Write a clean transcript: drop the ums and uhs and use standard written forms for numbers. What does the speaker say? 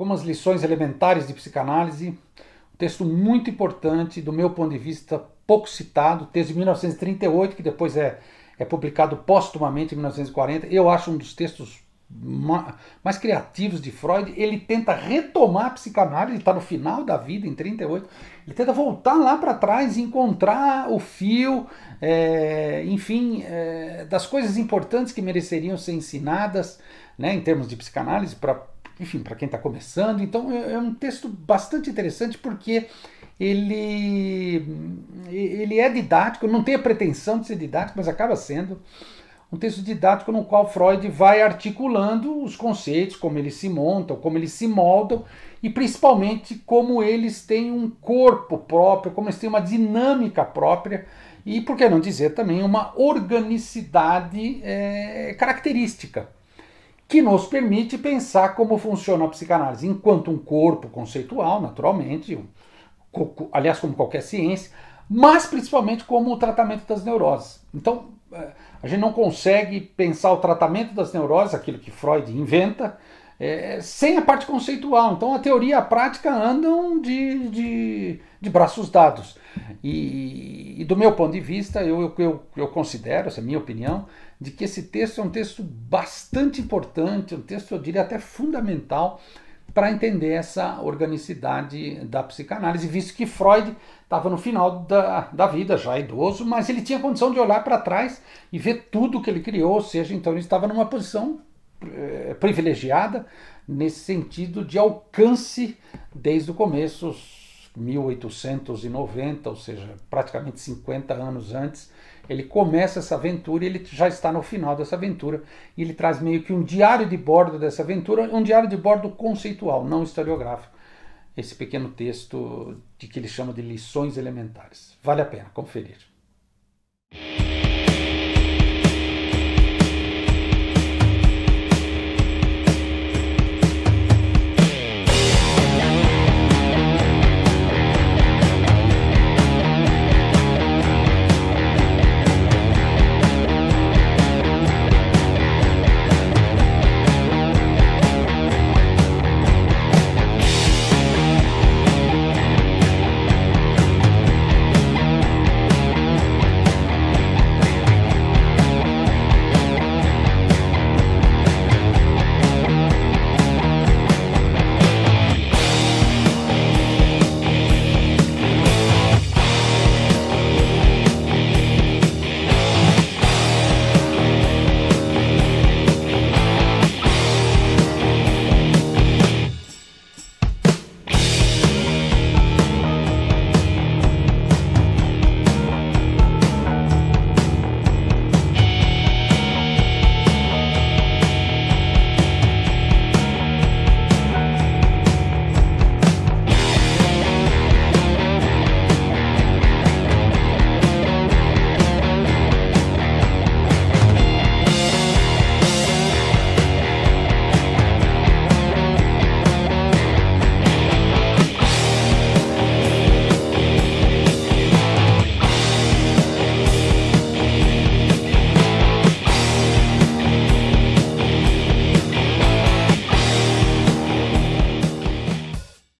algumas lições elementares de psicanálise, um texto muito importante, do meu ponto de vista, pouco citado, texto de 1938, que depois é publicado póstumamente em 1940. Eu acho um dos textos mais criativos de Freud. Ele tenta retomar a psicanálise, está no final da vida, em 38, ele tenta voltar lá para trás e encontrar o fio, enfim, das coisas importantes que mereceriam ser ensinadas, né, em termos de psicanálise, enfim, para quem está começando. Então é um texto bastante interessante porque ele é didático, não tem a pretensão de ser didático, mas acaba sendo um texto didático no qual Freud vai articulando os conceitos, como eles se montam, como eles se moldam, e principalmente como eles têm um corpo próprio, como eles têm uma dinâmica própria, e por que não dizer também uma organicidade característica, que nos permite pensar como funciona a psicanálise enquanto um corpo conceitual, naturalmente, aliás, como qualquer ciência, mas principalmente como o tratamento das neuroses. Então, a gente não consegue pensar o tratamento das neuroses, aquilo que Freud inventa, sem a parte conceitual. Então a teoria e a prática andam de braços dados. E do meu ponto de vista, eu considero, essa é a minha opinião, de que esse texto é um texto bastante importante, um texto, eu diria, até fundamental para entender essa organicidade da psicanálise, visto que Freud estava no final da vida, já idoso, mas ele tinha condição de olhar para trás e ver tudo que ele criou, ou seja, então ele estava numa posição privilegiada nesse sentido de alcance desde o começo, 1890, ou seja, praticamente 50 anos antes. Ele começa essa aventura e ele já está no final dessa aventura, e ele traz meio que um diário de bordo dessa aventura, um diário de bordo conceitual, não historiográfico, esse pequeno texto de que ele chama de lições elementares. Vale a pena conferir.